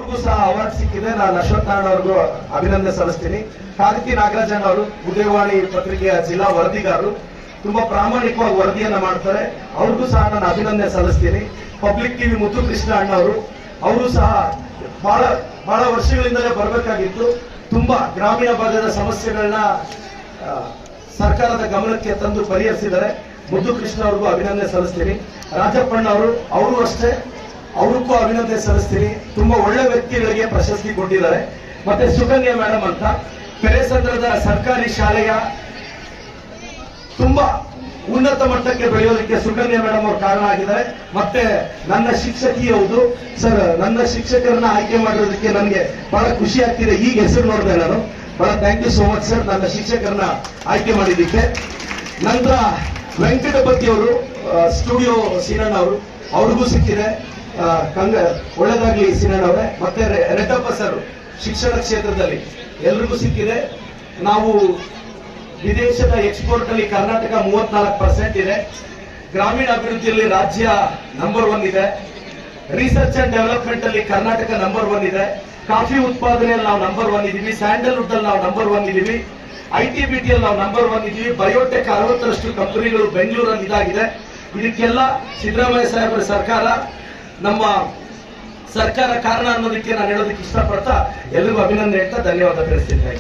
ಅವ್ರಿಗೂ ಸಹ ಅವಾರ್ಡ್ ಸಿಕ್ಕಿದೆ. ನಾನು ಅಶ್ವಥ್ ನಾರಾಯಣ ಅವ್ರಿಗೂ ಅಭಿನಂದನೆ ಸಲ್ಲಿಸ್ತೀನಿ. ಕಾಗತಿ ನಾಗರಾಜನ್ ಅವರು ಉದಯವಾಣಿ ಪತ್ರಿಕೆಯ ಜಿಲ್ಲಾ ವರದಿಗಾರರು, ತುಂಬಾ ಪ್ರಾಮಾಣಿಕವಾಗಿ ವರದಿಯನ್ನ ಮಾಡ್ತಾರೆ. ಅವ್ರಿಗೂ ಸಹ ನಾನು ಅಭಿನಂದನೆ ಸಲ್ಲಿಸ್ತೀನಿ. ಪಬ್ಲಿಕ್ ಟಿವಿ ಮುತ್ತು ಕೃಷ್ಣ ಅಣ್ಣ ಅವರು ಸಹ ಬಹಳ ವರ್ಷಗಳಿಂದಲೇ ಬರಬೇಕಾಗಿತ್ತು. ತುಂಬಾ ಗ್ರಾಮೀಣ ಭಾಗದ ಸಮಸ್ಯೆಗಳನ್ನ ಸರ್ಕಾರದ ಗಮನಕ್ಕೆ ತಂದು ಪರಿಹರಿಸಿದ್ದಾರೆ. ಮುದ್ದು ಕೃಷ್ಣ ಅವ್ರಿಗೂ ಅಭಿನಂದನೆ ಸಲ್ಲಿಸ್ತೀನಿ. ರಾಜಪ್ಪಣ್ಣ ಅವರು ಅಷ್ಟೇ, ಅವ್ರಿಗೂ ಅಭಿನಂದನೆ ಸಲ್ಲಿಸ್ತೀನಿ. ತುಂಬಾ ಒಳ್ಳೆ ವ್ಯಕ್ತಿಗಳಿಗೆ ಪ್ರಶಸ್ತಿ ಕೊಟ್ಟಿದ್ದಾರೆ. ಮತ್ತೆ ಸುಕನ್ಯಾ ಮೇಡಮ್ ಅಂತ ಪೆರೇಸಂದ್ರದ ಸರ್ಕಾರಿ ಶಾಲೆಯ ತುಂಬಾ ಉನ್ನತ ಮಟ್ಟಕ್ಕೆ ಬೆಳೆಯೋದಕ್ಕೆ ಸುಕನ್ಯಾ ಮೇಡಮ್ ಅವರು ಕಾರಣ ಆಗಿದ್ದಾರೆ. ಮತ್ತೆ ನನ್ನ ಶಿಕ್ಷಕಿ ಹೌದು ಸರ್. ನನ್ನ ಶಿಕ್ಷಕರನ್ನ ಆಯ್ಕೆ ಮಾಡಿರೋದಕ್ಕೆ ನನಗೆ ಬಹಳ ಖುಷಿ ಆಗ್ತಿದೆ. ಈಗ ಹೆಸರು ನೋಡಿದೆ ನಾನು. ಬಹಳ thank you so much sir, ನನ್ನ ಶಿಕ್ಷಕರನ್ನ ಆಯ್ಕೆ ಮಾಡಿದ್ದಕ್ಕೆ. ನಂತರ ವೆಂಕಟಪತಿ ಅವರು, ಸ್ಟುಡಿಯೋ ಸೀನಣ್ಣ ಅವ್ರಿಗೂ ಸಿಕ್ಕಿದೆ. ಒಳ್ಳೆದಾಗ್ಲಿ ಸೀನಣ್ಣ ಅವರೇ. ಮತ್ತೆ ರೆಡ್ಡಪ್ಪ ಸರ್ ಶಿಕ್ಷಣ ಕ್ಷೇತ್ರದಲ್ಲಿ ಎಲ್ರಿಗೂ ಸಿಕ್ಕಿದೆ. ನಾವು ವಿದೇಶದ ಎಕ್ಸ್ಪೋರ್ಟ್ ಅಲ್ಲಿ ಕರ್ನಾಟಕ 34% ಇದೆ. ಗ್ರಾಮೀಣ ಅಭಿವೃದ್ಧಿಯಲ್ಲಿ ರಾಜ್ಯ ನಂಬರ್ 1 ಇದೆ. ರಿಸರ್ಚ್ ಅಂಡ್ ಡೆವಲಪ್ಮೆಂಟ್ ಅಲ್ಲಿ ಕರ್ನಾಟಕ ನಂಬರ್ 1 ಇದೆ. ಕಾಫಿ ಉತ್ಪಾದನೆಯಲ್ಲಿ ನಾವು ನಂಬರ್ 1 ಇದೀವಿ. ಸ್ಯಾಂಡಲ್ವುಡ್ ಅಲ್ಲಿ ನಾವು ನಂಬರ್ 1 ಇದೀವಿ. ITBT ಅಲ್ಲಿ ನಾವು ನಂಬರ್ 1 ಇದೀವಿ. ಬಯೋಟೆಕ್ 60ರಷ್ಟು ಕಂಪನಿಗಳು ಬೆಂಗಳೂರಲ್ಲಿ ಇದಾಗಿದೆ. ಇದಕ್ಕೆಲ್ಲ ಸಿದ್ದರಾಮಯ್ಯ ಸಾಹೇಬರ ಸರ್ಕಾರ, ನಮ್ಮ ಸರ್ಕಾರ ಕಾರಣ ಅನ್ನೋದಕ್ಕೆ ನಾನು ಹೇಳೋದಕ್ಕೆ ಇಷ್ಟಪಡ್ತಾ ಎಲ್ರಿಗೂ ಅಭಿನಂದನೆ ಅಂತ ಧನ್ಯವಾದ ತಿಳಿಸ್ತೀನಿ.